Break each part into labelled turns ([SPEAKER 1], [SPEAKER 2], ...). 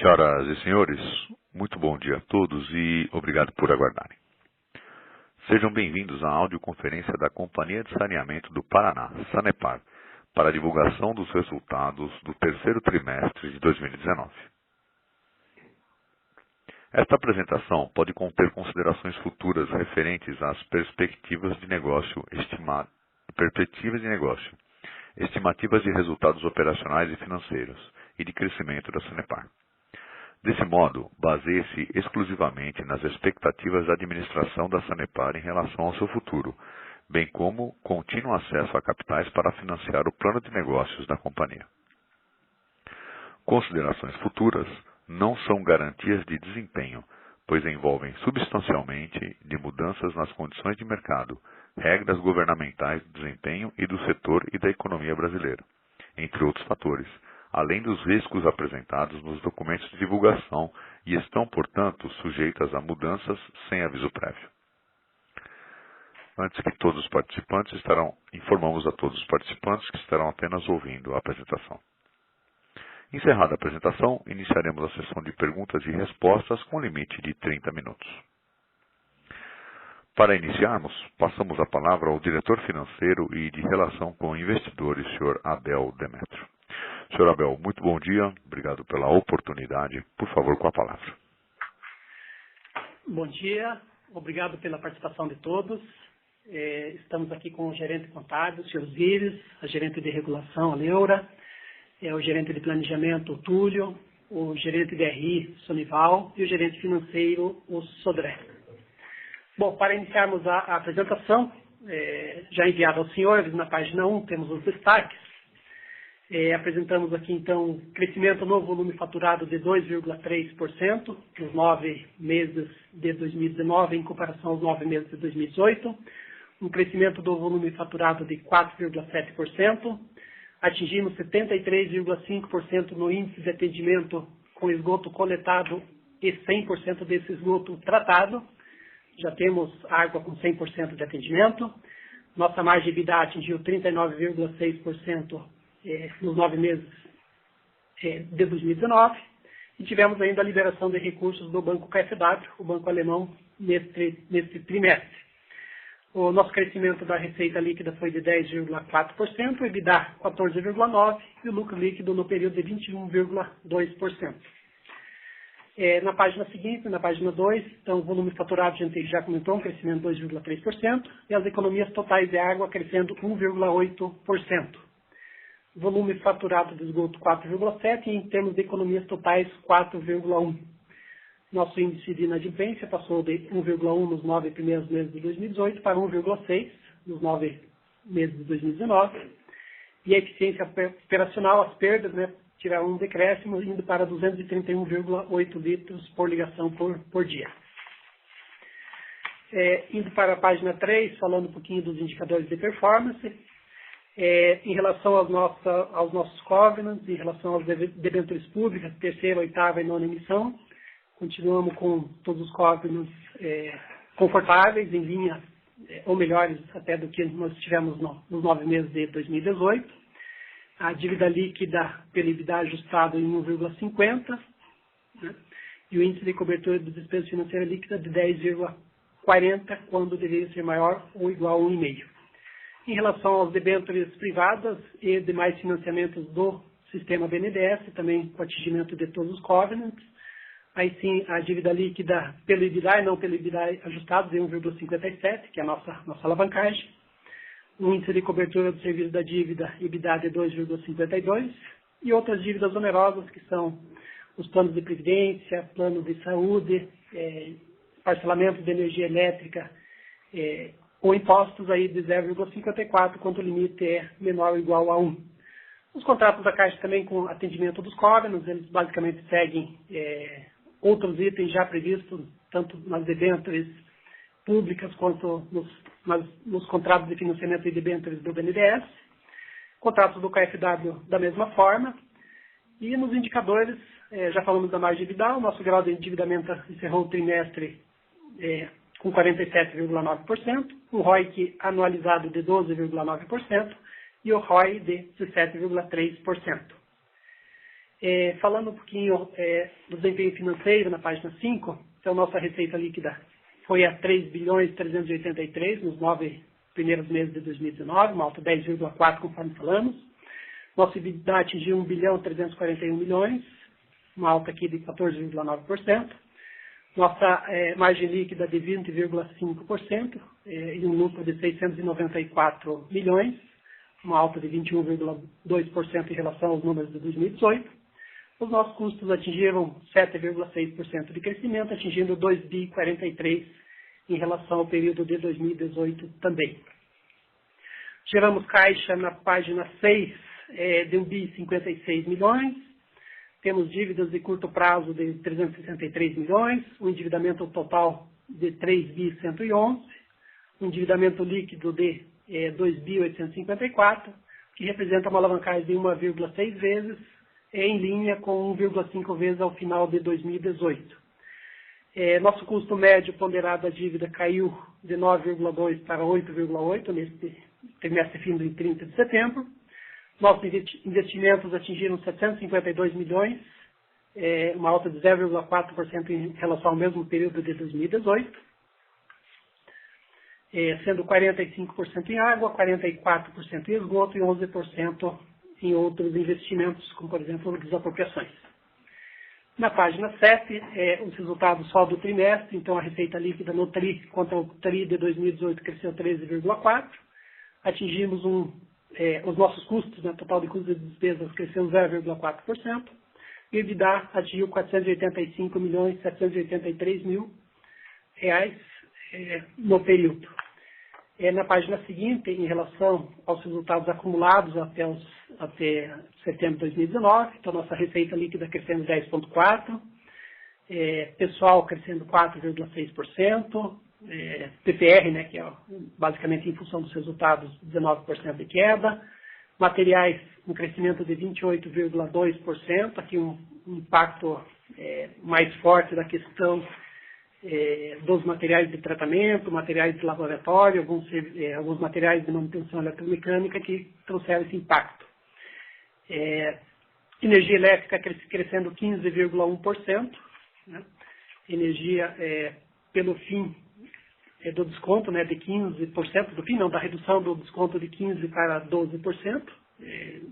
[SPEAKER 1] Senhoras e senhores, muito bom dia a todos e obrigado por aguardarem. Sejam bem-vindos à audioconferência da Companhia de Saneamento do Paraná, Sanepar, para a divulgação dos resultados do terceiro trimestre de 2019. Esta apresentação pode conter considerações futuras referentes às perspectivas de negócio, estimativas de resultados operacionais e financeiros e de crescimento da Sanepar. Desse modo, baseie-se exclusivamente nas expectativas da administração da Sanepar em relação ao seu futuro, bem como contínuo acesso a capitais para financiar o plano de negócios da companhia. Considerações futuras não são garantias de desempenho, pois envolvem substancialmente de mudanças nas condições de mercado, regras governamentais do desempenho e do setor e da economia brasileira, entre outros fatores, além dos riscos apresentados nos documentos de divulgação e estão, portanto, sujeitas a mudanças sem aviso prévio. Informamos a todos os participantes que estarão apenas ouvindo a apresentação. Encerrada a apresentação, iniciaremos a sessão de perguntas e respostas com limite de 30 minutos. Para iniciarmos, passamos a palavra ao diretor financeiro e de relação com investidores, Sr. Abel Demétrio. Sr. Abel, muito bom dia, obrigado pela oportunidade. Por favor, com a palavra.
[SPEAKER 2] Bom dia, obrigado pela participação de todos. Estamos aqui com o gerente contábil, o Sr. Osiris, a gerente de regulação, a Leura, o gerente de planejamento, o Túlio, o gerente de RI, Sonival, e o gerente financeiro, o Sodré. Bom, para iniciarmos a apresentação, já enviada aos senhores, na página 1 temos os destaques. Apresentamos aqui, então, crescimento no volume faturado de 2,3% nos 9 meses de 2019 em comparação aos 9 meses de 2018. Um crescimento do volume faturado de 4,7%. Atingimos 73,5% no índice de atendimento com esgoto coletado e 100% desse esgoto tratado. Já temos água com 100% de atendimento. Nossa margem de EBITDA atingiu 39,6% nos 9 meses de 2019. E tivemos ainda a liberação de recursos do Banco KfW, o banco alemão, neste trimestre. O nosso crescimento da receita líquida foi de 10,4%, o EBITDA 14,9% e o lucro líquido no período de 21,2%. Na página seguinte, na página 2, então o volume faturado, a gente já comentou, um crescimento de 2,3%, e as economias totais de água crescendo 1,8%. Volume faturado de esgoto 4,7% e em termos de economias totais 4,1%. Nosso índice de inadimplência passou de 1,1% nos 9 primeiros meses de 2018 para 1,6% nos 9 meses de 2019. E a eficiência operacional, as perdas, tiveram um decréscimo, indo para 231,8 litros por ligação por dia. Indo para a página 3, falando um pouquinho dos indicadores de performance, em relação aos nossos covenants, em relação às debêntures públicas, terceira, oitava e nona emissão, continuamos com todos os covenants confortáveis, em linha, ou melhores até do que nós tivemos nos 9 meses de 2018. A dívida líquida pelo EBITDA ajustado em 1,50, e o índice de cobertura de despesa financeira líquida de 10,40, quando deveria ser maior ou igual a 1,5. Em relação aos debêntures privadas e demais financiamentos do sistema BNDES, também com atingimento de todos os covenants, aí sim a dívida líquida pelo EBITDA e não pelo EBITDA ajustado de 1,57, que é a nossa alavancagem. Um índice de cobertura do serviço da dívida EBITDA de 2,52 e outras dívidas onerosas, que são os planos de previdência, plano de saúde, parcelamento de energia elétrica, com impostos aí de 0,54, quando o limite é menor ou igual a 1. Os contratos da Caixa também com atendimento dos covenants, eles basicamente seguem outros itens já previstos, tanto nas debêntures públicas quanto nos contratos de financiamento e debêntures do BNDES, contratos do KfW da mesma forma, e nos indicadores, já falamos da margem de EBITDA, o nosso grau de endividamento encerrou o trimestre com 47,9%, o ROIC anualizado de 12,9% e o ROI de 17,3%. Falando um pouquinho do desempenho financeiro na página 5, então nossa receita líquida foi a 3.383 nos 9 primeiros meses de 2019, uma alta de 10,4 conforme falamos. Nosso EBITDA atingiu 1.341 milhões, uma alta aqui de 14,9%. Nossa margem líquida de 20,5% e um lucro de 694 milhões, uma alta de 21,2% em relação aos números de 2018. Os nossos custos atingiram 7,6% de crescimento, atingindo 2.043 em relação ao período de 2018 também. Geramos caixa na página 6 de 1.056 milhões. Temos dívidas de curto prazo de 363 milhões, um endividamento total de 3.111, um endividamento líquido de 2.854, que representa uma alavancagem de 1,6 vezes, em linha com 1,5 vezes ao final de 2018. Nosso custo médio ponderado da dívida caiu de 9,2 para 8,8 nesse trimestre fim em 30 de setembro. Nossos investimentos atingiram 752 milhões, uma alta de 0,4% em relação ao mesmo período de 2018, sendo 45% em água, 44% em esgoto e 11% em outros investimentos, como, por exemplo, desapropriações. Na página 7, os resultados só do trimestre, então a receita líquida no TRI contra o TRI de 2018 cresceu 13,4%, atingimos os nossos custos, né, total de custos e despesas cresceu 0,4%, e o EBITDA atingiu 485.783 mil reais no período. Na página seguinte, em relação aos resultados acumulados até setembro de 2019, então nossa receita líquida crescendo 10,4%, pessoal crescendo 4,6%, PPR, né, que é basicamente em função dos resultados, 19% de queda, materiais, um crescimento de 28,2%, aqui um impacto mais forte da questão dos materiais de tratamento, materiais de laboratório, alguns materiais de manutenção eletromecânica que trouxeram esse impacto. Energia elétrica crescendo 15,1%, né? Energia pelo fim do desconto, né, de 15%, do fim não, da redução do desconto de 15% para 12%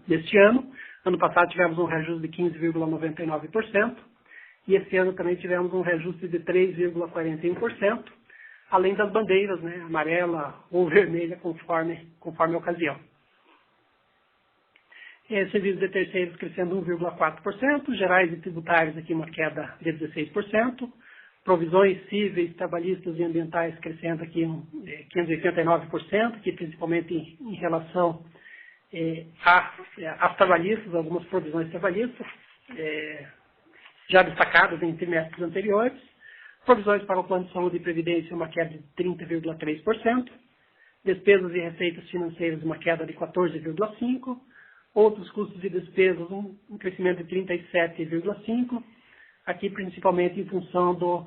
[SPEAKER 2] deste ano. Ano passado tivemos um reajuste de 15,99%. E esse ano também tivemos um reajuste de 3,41%, além das bandeiras, né, amarela ou vermelha, conforme a ocasião. Serviços de terceiros crescendo 1,4%, gerais e tributários aqui uma queda de 16%, provisões cíveis, trabalhistas e ambientais crescendo aqui 589%, que principalmente em relação às trabalhistas, algumas provisões trabalhistas, já destacadas em trimestres anteriores, provisões para o plano de saúde e previdência, uma queda de 30,3%, despesas e receitas financeiras, uma queda de 14,5%, outros custos e despesas, um crescimento de 37,5%, aqui principalmente em função do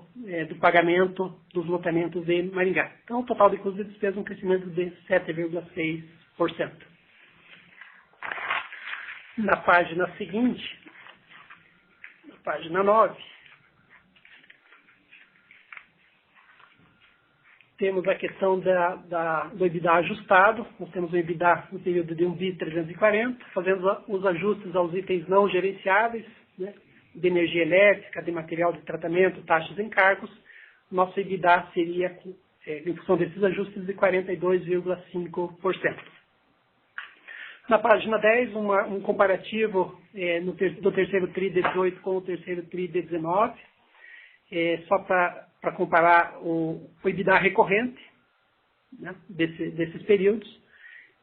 [SPEAKER 2] pagamento dos lotamentos de Maringá. Então, o total de custos e despesas, um crescimento de 7,6%. Na página seguinte, página 9, temos a questão do EBITDA ajustado. Nós temos o EBITDA no período de 1.340, fazendo os ajustes aos itens não gerenciáveis, né, de energia elétrica, de material de tratamento, taxas e encargos. Nosso EBITDA seria, em função desses ajustes, de 42,5%. Na página 10, um comparativo do terceiro TRI de 18 com o terceiro TRI de 19, só para comparar o EBITDA recorrente, né, desses períodos.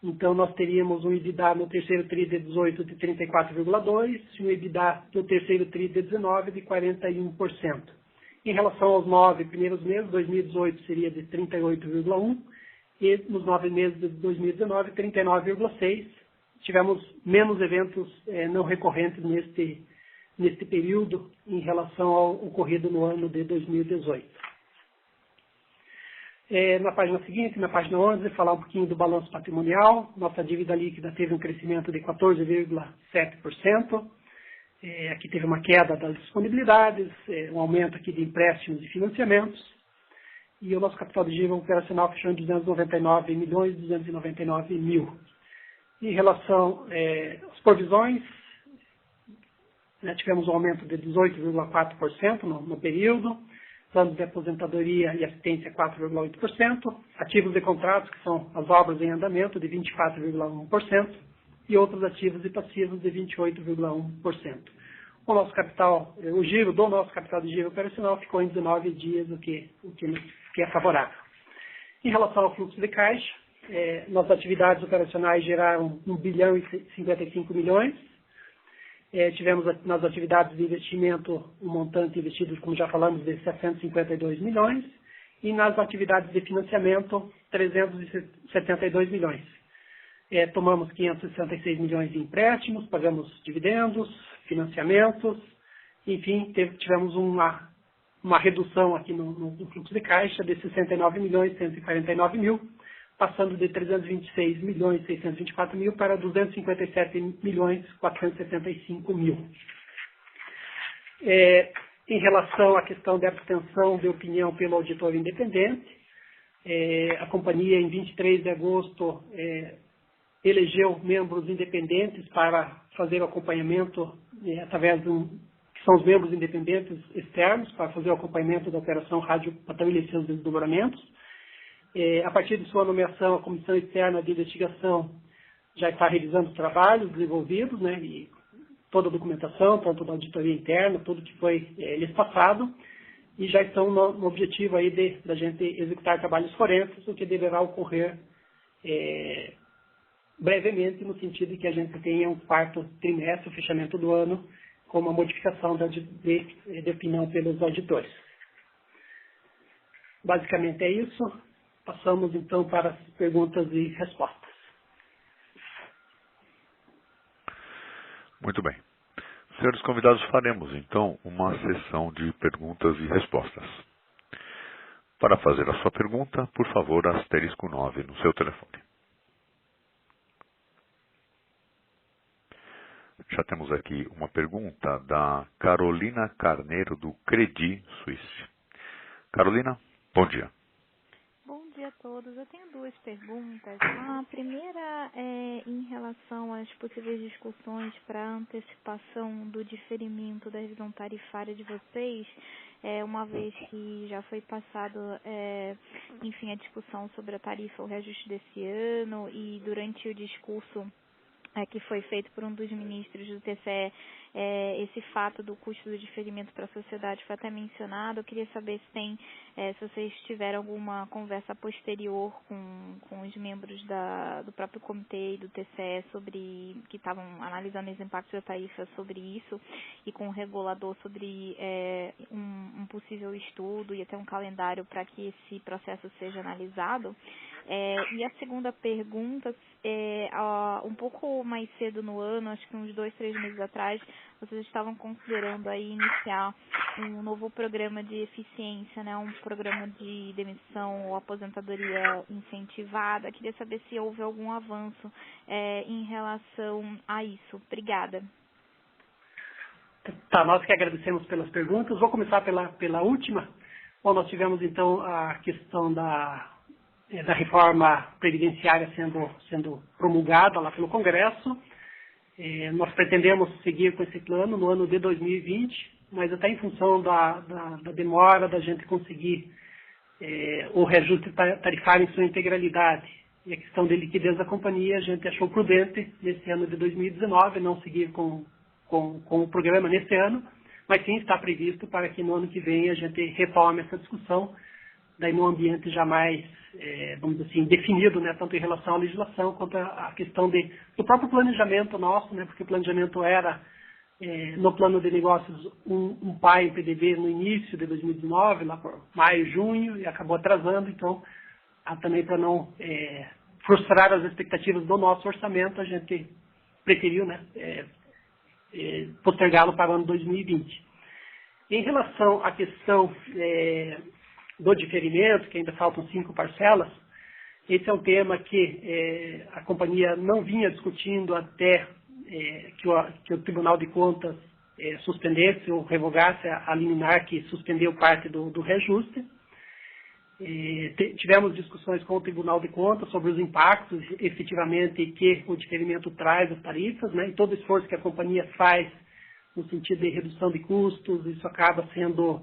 [SPEAKER 2] Então, nós teríamos um EBITDA no terceiro TRI de 18 de 34,2% e um EBITDA no terceiro TRI de 19 de 41%. Em relação aos 9 primeiros meses, 2018 seria de 38,1% e nos 9 meses de 2019, 39,6%. Tivemos menos eventos não recorrentes neste período em relação ao ocorrido no ano de 2018. Na página seguinte, na página 11, falar um pouquinho do balanço patrimonial. Nossa dívida líquida teve um crescimento de 14,7%. Aqui teve uma queda das disponibilidades, um aumento aqui de empréstimos e financiamentos, e o nosso capital de giro operacional fechou em 299.299.000. Em relação às provisões, tivemos um aumento de 18,4% no período, planos de aposentadoria e assistência 4,8%, ativos de contratos, que são as obras em andamento, de 24,1%, e outros ativos e passivos de 28,1%. O nosso capital, o giro do nosso capital de giro operacional ficou em 19 dias, o que é favorável. Em relação ao fluxo de caixa, nossas atividades operacionais geraram 1 bilhão e 55 milhões. Tivemos nas atividades de investimento um montante investido, como já falamos, de 752 milhões, e nas atividades de financiamento, 372 milhões. Tomamos 566 milhões de empréstimos, pagamos dividendos, financiamentos, enfim, tivemos uma redução aqui no fluxo de caixa de 69 milhões 149 mil, passando de 326 milhões 624 mil para 257 milhões 475 mil. Em relação à questão de abstenção de opinião pelo auditor independente, a companhia, em 23 de agosto, elegeu membros independentes para fazer o acompanhamento, através que são os membros independentes externos, para fazer o acompanhamento da operação Rádio Patamilha e seus desdobramentos. A partir de sua nomeação, a Comissão Externa de Investigação já está revisando os trabalhos desenvolvidos, e toda a documentação, tanto da auditoria interna, tudo que foi lhes passado, e já estão no objetivo aí da gente executar trabalhos forenses, o que deverá ocorrer brevemente, no sentido de que a gente tenha um quarto trimestre, o fechamento do ano, com uma modificação de opinião pelos auditores. Basicamente é isso. Passamos, então, para as perguntas e respostas.
[SPEAKER 1] Muito bem. Senhores convidados, faremos, então, uma sessão de perguntas e respostas. Para fazer a sua pergunta, por favor, asterisco 9 no seu telefone. Já temos aqui uma pergunta da Carolina Carneiro, do Credit Suisse. Carolina, bom dia.
[SPEAKER 3] Bom dia a todos. Eu tenho duas perguntas. A primeira é em relação às possíveis discussões para a antecipação do diferimento da revisão tarifária de vocês, uma vez que já foi passado, enfim, a discussão sobre a tarifa, o reajuste desse ano, e durante o discurso que foi feito por um dos ministros do TCE, esse fato do custo do diferimento para a sociedade foi até mencionado. Eu queria saber se vocês tiveram alguma conversa posterior com os membros do próprio comitê e do TCE que estavam analisando os impactos da tarifa sobre isso, e com o regulador sobre um possível estudo e até um calendário para que esse processo seja analisado. E a segunda pergunta, um pouco mais cedo no ano, acho que uns 2, 3 meses atrás, vocês estavam considerando aí iniciar um novo programa de eficiência, um programa de demissão ou aposentadoria incentivada. Queria saber se houve algum avanço em relação a isso. Obrigada.
[SPEAKER 2] Tá, nós que agradecemos pelas perguntas. Vou começar pela última. Bom, nós tivemos, então, a questão da reforma previdenciária sendo promulgada lá pelo Congresso. Nós pretendemos seguir com esse plano no ano de 2020, mas até em função da demora da gente conseguir o reajuste tarifário em sua integralidade e a questão de liquidez da companhia, a gente achou prudente, nesse ano de 2019, não seguir com o programa nesse ano, mas sim está previsto para que no ano que vem a gente retome essa discussão, daí num ambiente já mais, vamos dizer assim, definido, tanto em relação à legislação quanto à questão do próprio planejamento nosso, porque o planejamento era, no plano de negócios, um PAI em PDB no início de 2019, lá por maio, junho, e acabou atrasando, então, também para não frustrar as expectativas do nosso orçamento, a gente preferiu postergá-lo para o ano 2020. Em relação à questão do diferimento, que ainda faltam 5 parcelas, esse é um tema que a companhia não vinha discutindo até que o Tribunal de Contas suspendesse ou revogasse a liminar que suspendeu parte do reajuste. Tivemos discussões com o Tribunal de Contas sobre os impactos efetivamente que o diferimento traz às tarifas, né, e todo o esforço que a companhia faz no sentido de redução de custos, isso acaba sendo...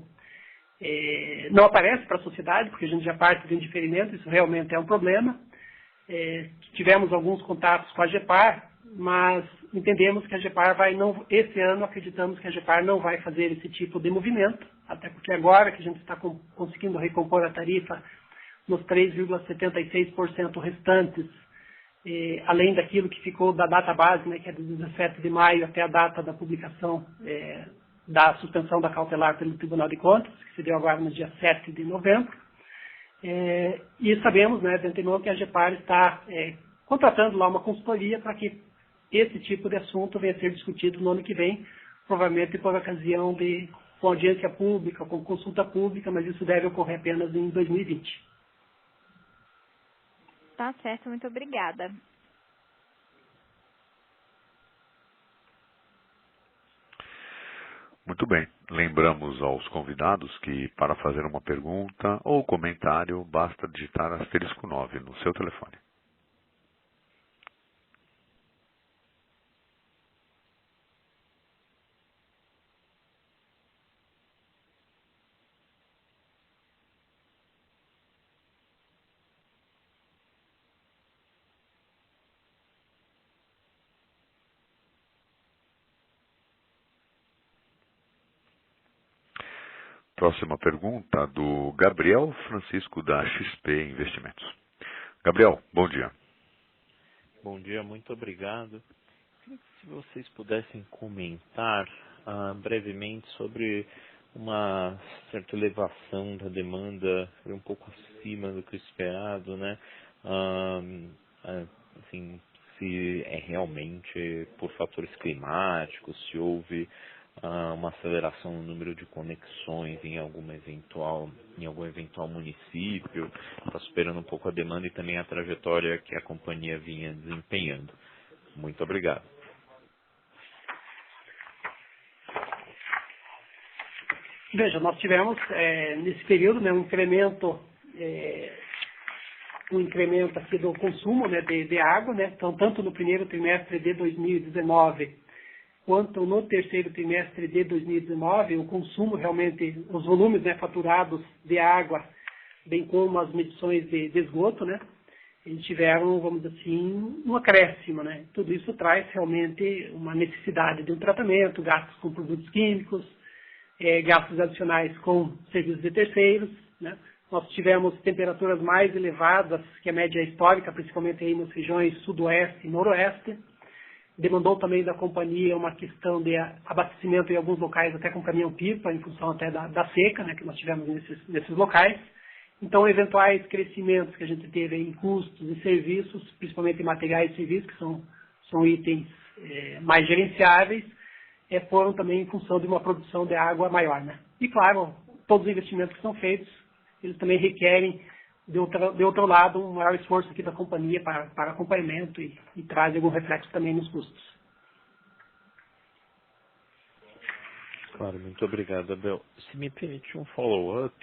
[SPEAKER 2] não aparece para a sociedade, porque a gente já parte de um diferimento, isso realmente é um problema. Tivemos alguns contatos com a GEPAR, mas entendemos que a GEPAR esse ano acreditamos que a GEPAR não vai fazer esse tipo de movimento, até porque agora que a gente está conseguindo recompor a tarifa nos 3,76% restantes, além daquilo que ficou da data base, né, que é do 17 de maio até a data da publicação da suspensão da cautelar pelo Tribunal de Contas, que se deu agora no dia 7 de novembro. E sabemos, né, de antemão, que a GEPAR está contratando lá uma consultoria para que esse tipo de assunto venha a ser discutido no ano que vem, provavelmente por ocasião com audiência pública, com consulta pública, mas isso deve ocorrer apenas em 2020.
[SPEAKER 3] Tá certo, muito obrigada.
[SPEAKER 1] Muito bem. Lembramos aos convidados que, para fazer uma pergunta ou comentário, basta digitar *9 no seu telefone. Próxima pergunta do Gabriel Francisco da XP Investimentos. Gabriel, bom dia.
[SPEAKER 4] Bom dia, muito obrigado. Queria que se vocês pudessem comentar brevemente sobre uma certa elevação da demanda, foi um pouco acima do que esperado, né? Assim, se é realmente por fatores climáticos, se houve uma aceleração no número de conexões em algum eventual município, está superando um pouco a demanda e também a trajetória que a companhia vinha desempenhando. Muito obrigado.
[SPEAKER 2] Veja, nós tivemos nesse período, né, um incremento aqui do consumo, né, de água, né, então tanto no primeiro trimestre de 2019 quanto no terceiro trimestre de 2019, o consumo realmente, os volumes, né, faturados de água, bem como as medições de esgoto, né, eles tiveram, vamos dizer assim, um acréscimo, né. Tudo isso traz realmente uma necessidade de um tratamento, gastos com produtos químicos, gastos adicionais com serviços de terceiros, né. Nós tivemos temperaturas mais elevadas que a média histórica, principalmente aí nas regiões sudoeste e noroeste. Demandou também da companhia uma questão de abastecimento em alguns locais até com caminhão-pipa, em função até da seca, né, que nós tivemos nesses locais. Então, eventuais crescimentos que a gente teve em custos e serviços, principalmente em materiais e serviços, que são itens mais gerenciáveis, foram também em função de uma produção de água maior, né. E, claro, todos os investimentos que são feitos, eles também requerem, de outro lado, um maior esforço aqui da companhia para acompanhamento e traz algum reflexo também nos custos.
[SPEAKER 4] Claro, muito obrigado, Abel. Se me permite um follow-up,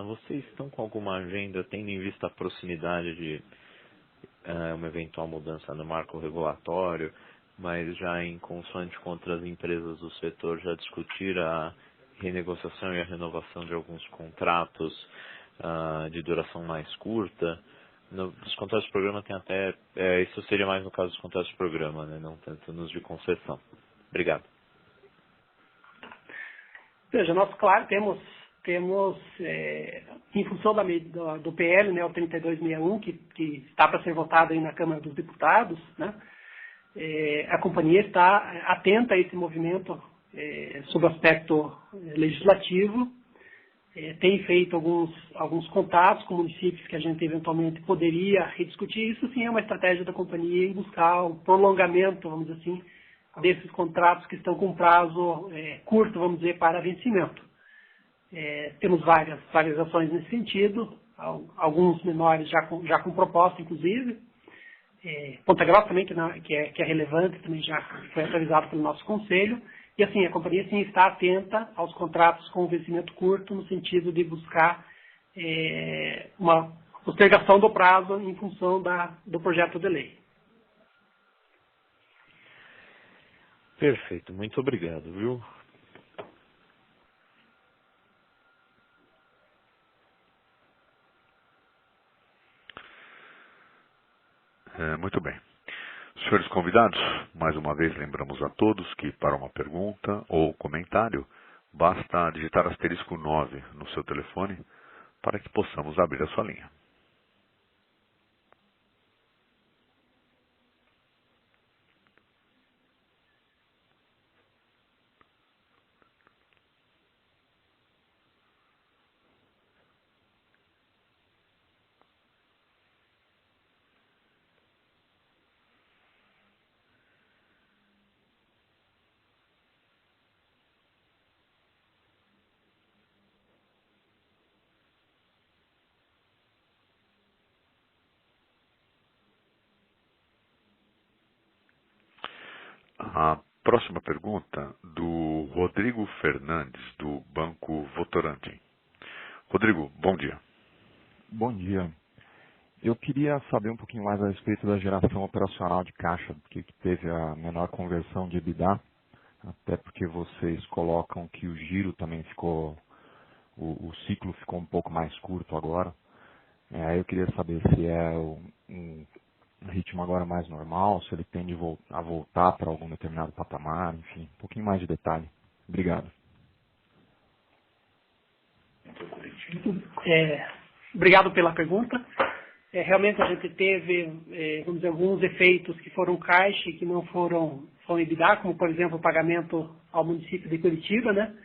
[SPEAKER 4] vocês estão com alguma agenda, tendo em vista a proximidade de uma eventual mudança no marco regulatório, mas já em consoante com outras empresas do setor, já discutir a renegociação e a renovação de alguns contratos de duração mais curta? Nos contratos de programa tem até... isso seria mais no caso dos contratos de programa, né? Não tanto nos de concessão. Obrigado.
[SPEAKER 2] Veja, nós, claro, temos em função do PL, né, o 3261, que está para ser votado aí na Câmara dos Deputados, né, a companhia está atenta a esse movimento sob o aspecto legislativo, tem feito alguns contatos com municípios que a gente eventualmente poderia rediscutir. Isso sim é uma estratégia da companhia em buscar o prolongamento, vamos dizer assim, desses contratos que estão com prazo curto, vamos dizer, para vencimento. Temos várias ações nesse sentido, alguns menores já com proposta, inclusive. Ponta Grossa também, que é relevante, também já foi atualizado pelo nosso conselho. E assim, a companhia sim está atenta aos contratos com vencimento curto, no sentido de buscar uma postergação do prazo em função do projeto de lei.
[SPEAKER 4] Perfeito, muito obrigado, viu?
[SPEAKER 1] Muito bem. Senhores convidados, mais uma vez lembramos a todos que para uma pergunta ou comentário, basta digitar asterisco 9 no seu telefone para que possamos abrir a sua linha. A próxima pergunta do Rodrigo Fernandes, do Banco Votorantim. Rodrigo, bom dia.
[SPEAKER 5] Bom dia. Eu queria saber um pouquinho mais a respeito da geração operacional de caixa, porque que teve a menor conversão de EBITDA, até porque vocês colocam que o giro também ficou, o ciclo ficou um pouco mais curto agora. Aí eu queria saber se é um ritmo agora mais normal, se ele tende a voltar para algum determinado patamar, enfim, um pouquinho mais de detalhe. Obrigado.
[SPEAKER 2] Obrigado pela pergunta. Realmente a gente teve, vamos dizer, alguns efeitos que foram caixa e que não foram EBITDA, como por exemplo o pagamento ao município de Curitiba, né,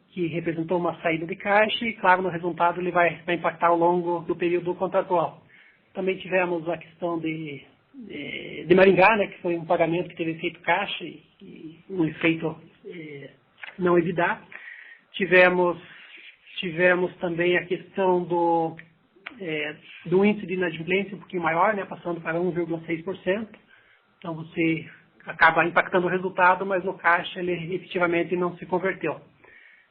[SPEAKER 2] que representou uma saída de caixa e, claro, no resultado ele vai impactar ao longo do período contratual. Também tivemos a questão de Maringá, né, que foi um pagamento que teve efeito caixa e um efeito não EBITDA. Tivemos também a questão do índice de inadimplência um pouquinho maior, né, passando para 1,6%. Então você acaba impactando o resultado, mas no caixa ele efetivamente não se converteu.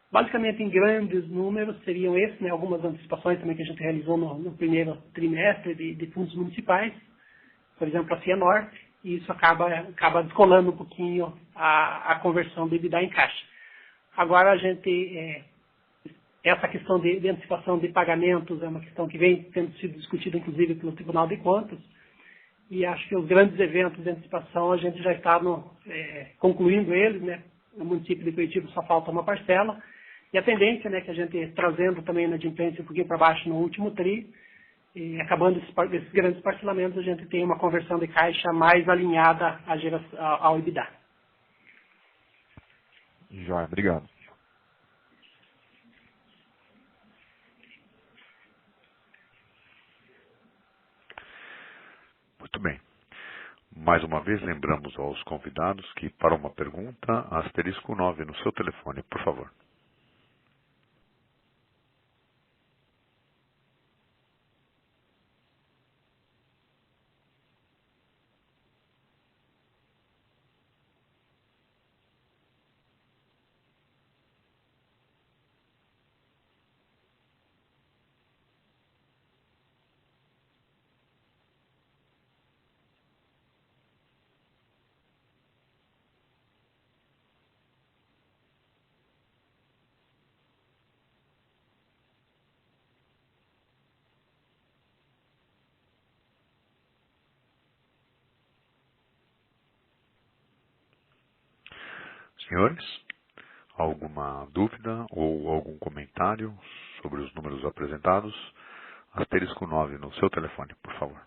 [SPEAKER 2] Basicamente, em grandes números, seriam esses, né, algumas antecipações também que a gente realizou no primeiro trimestre de fundos municipais, por exemplo, a Cianorte, e isso acaba descolando um pouquinho a conversão do EBITDA em caixa. Agora, essa questão de antecipação de pagamentos é uma questão que vem tendo sido discutida, inclusive, pelo Tribunal de Contas, e acho que os grandes eventos de antecipação a gente já está concluindo eles, né? No município de Curitiba só falta uma parcela, e a tendência, né, que a gente trazendo também a inadimplência um pouquinho para baixo no último TRI, e acabando esses grandes parcelamentos, a gente tem uma conversão de caixa mais alinhada ao EBITDA.
[SPEAKER 5] Joia, obrigado.
[SPEAKER 1] Muito bem. Mais uma vez lembramos aos convidados que para uma pergunta, asterisco 9 no seu telefone, por favor. Senhores, alguma dúvida ou algum comentário sobre os números apresentados? Asterisco 9 no seu telefone, por favor.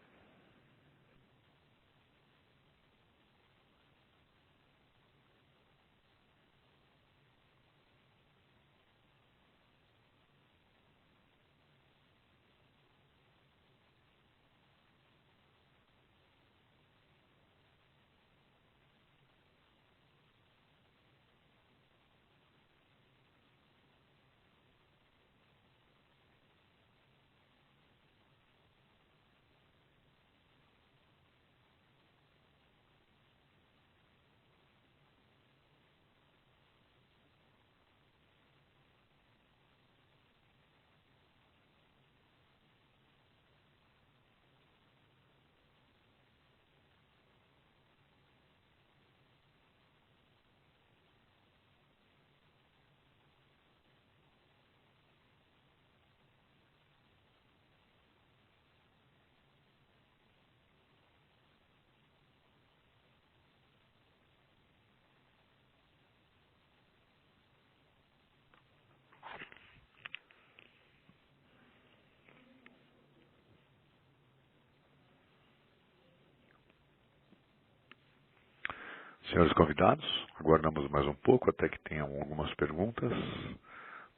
[SPEAKER 1] Senhores convidados, aguardamos mais um pouco até que tenham algumas perguntas.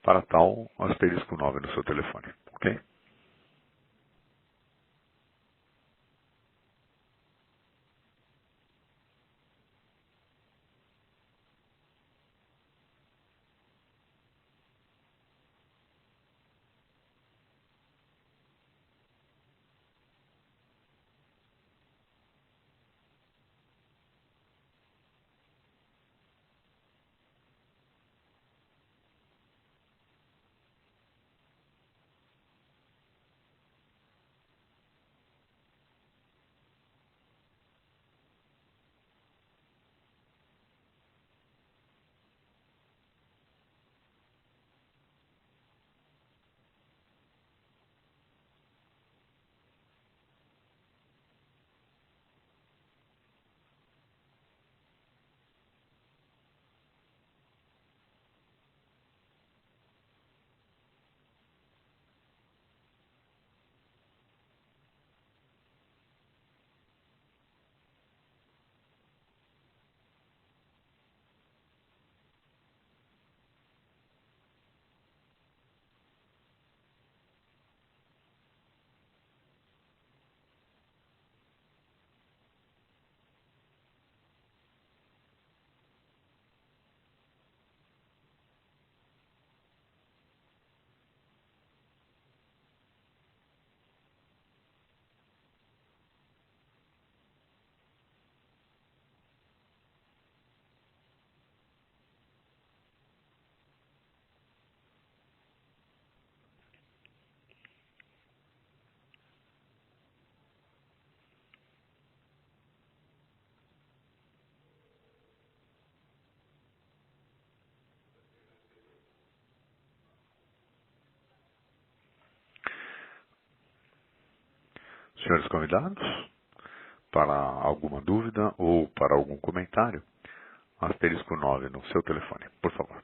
[SPEAKER 1] Para tal, asterisco 9 no seu telefone, ok? Senhores convidados, para alguma dúvida ou para algum comentário, asterisco 9 no seu telefone, por favor.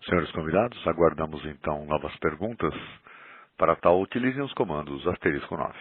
[SPEAKER 1] Senhores convidados, aguardamos então novas perguntas. Para tal, utilizem os comandos asterisco 9.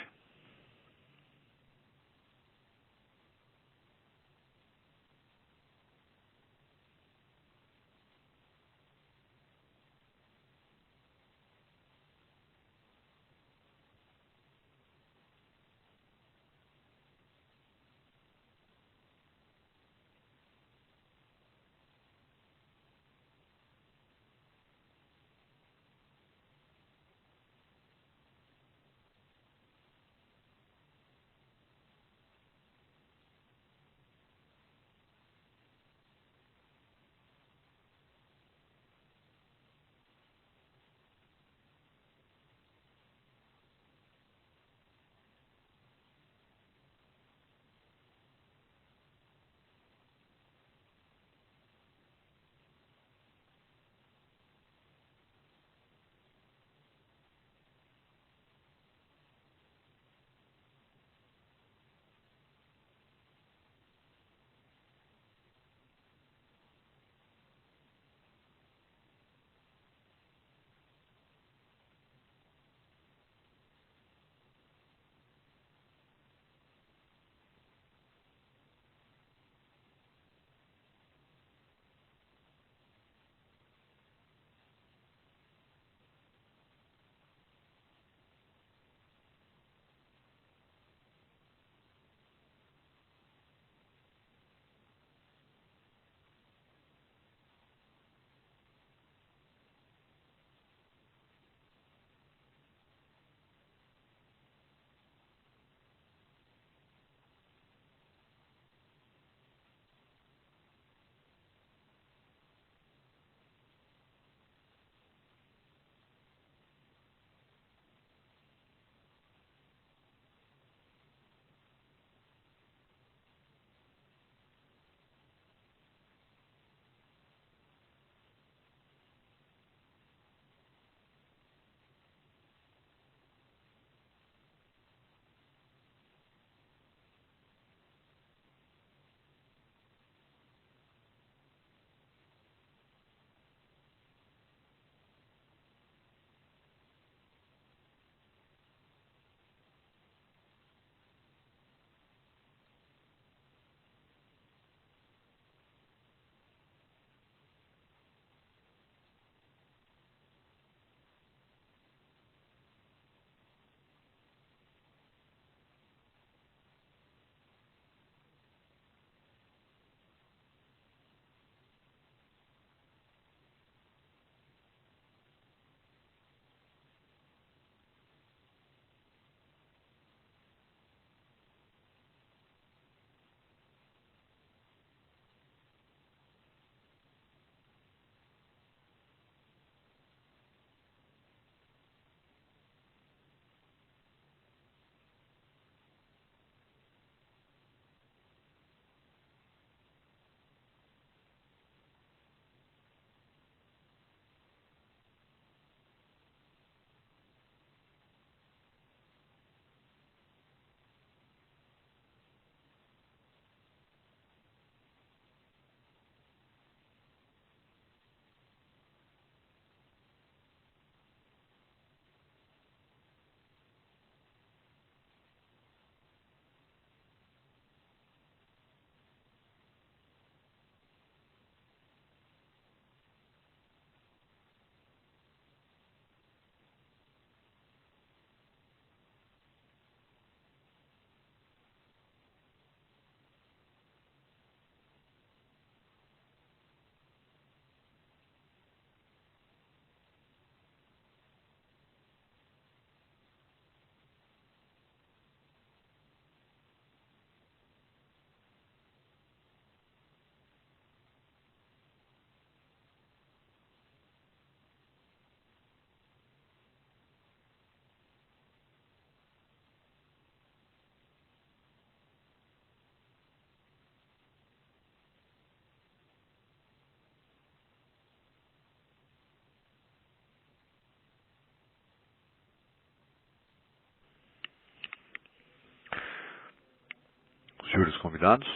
[SPEAKER 1] Senhores convidados,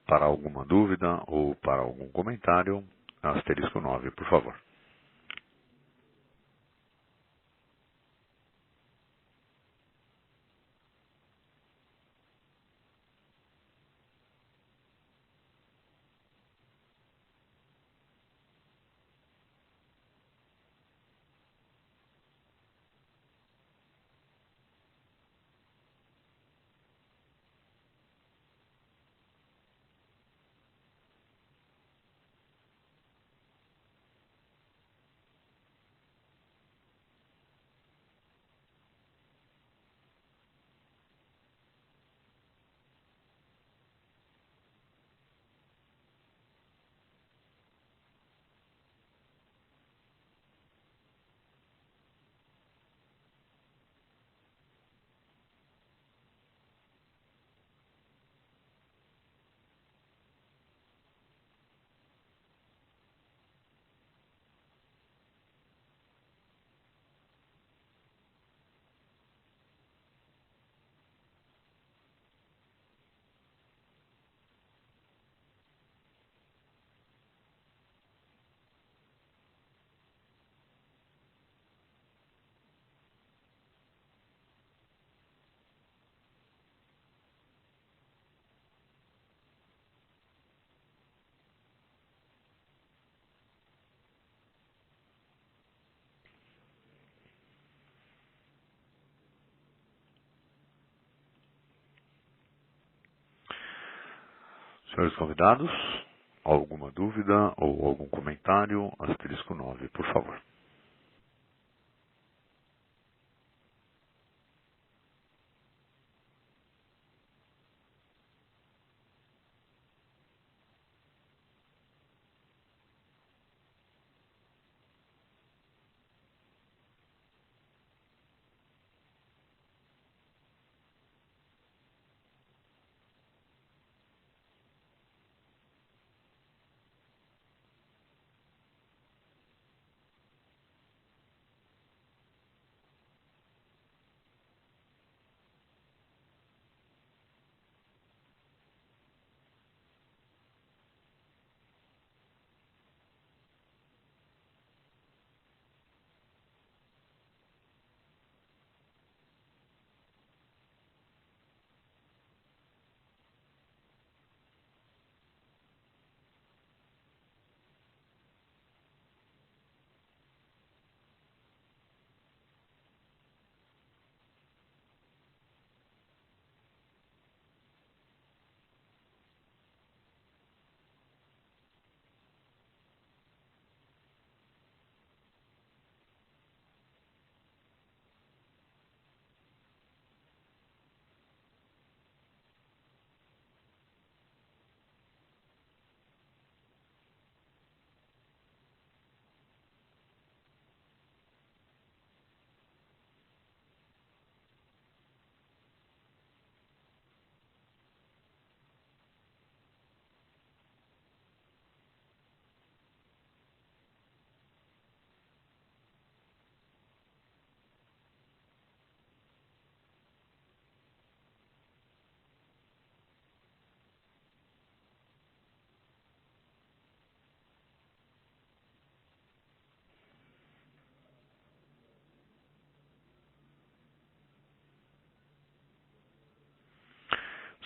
[SPEAKER 1] para alguma dúvida ou para algum comentário, asterisco 9, por favor. Senhores convidados, alguma dúvida ou algum comentário, asterisco 9, por favor.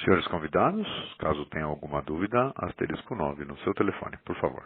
[SPEAKER 1] Senhores convidados, caso tenham alguma dúvida, asterisco 9 no seu telefone, por favor.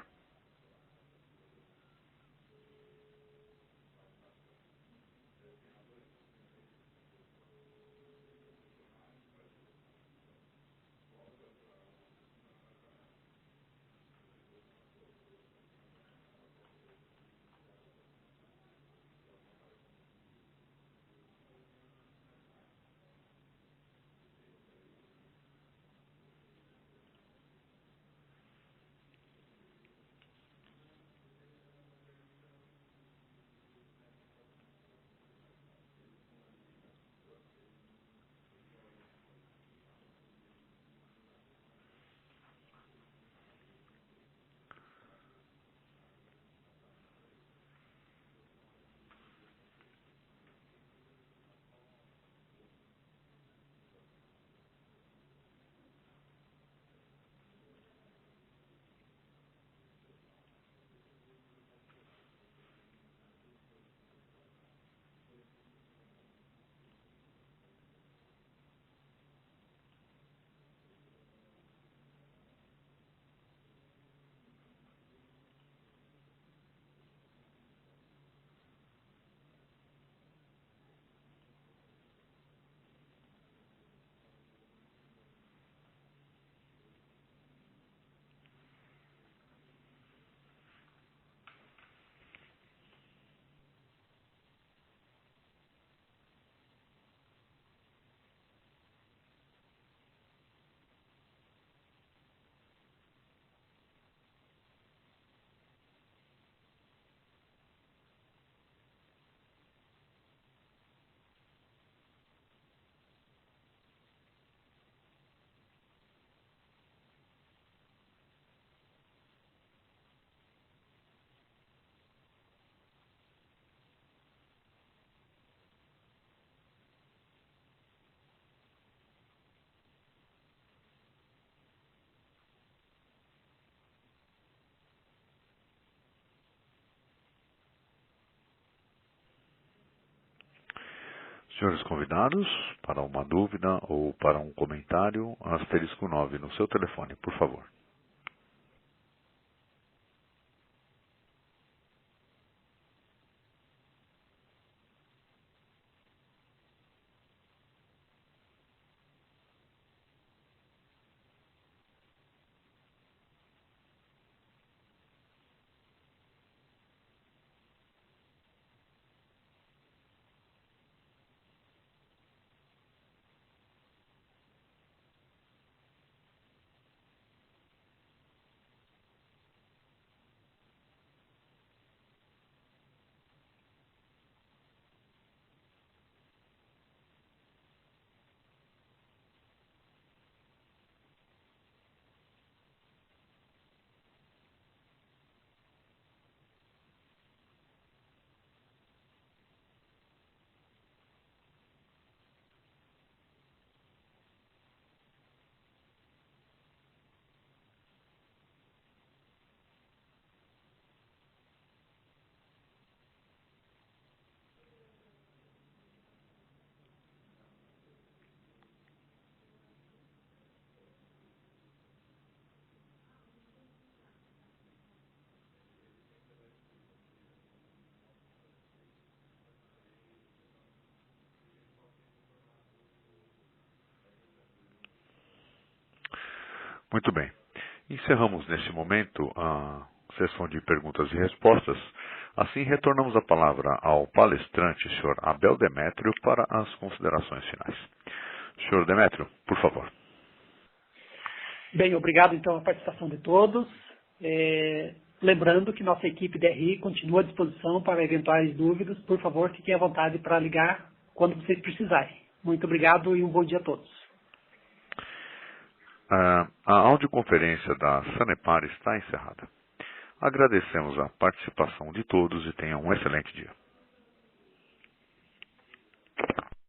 [SPEAKER 1] Senhores convidados, para uma dúvida ou para um comentário, asterisco 9 no seu telefone, por favor. Muito bem. Encerramos neste momento a sessão de perguntas e respostas. Assim, retornamos a palavra ao palestrante, senhor Abel Demétrio, para as considerações finais. Senhor Demétrio, por favor.
[SPEAKER 2] Bem, obrigado então a participação de todos. Lembrando que nossa equipe de RI continua à disposição para eventuais dúvidas. Por favor, fiquem à vontade para ligar quando vocês precisarem. Muito obrigado e um bom dia a todos.
[SPEAKER 1] A audioconferência da Sanepar está encerrada. Agradecemos a participação de todos e tenham um excelente dia.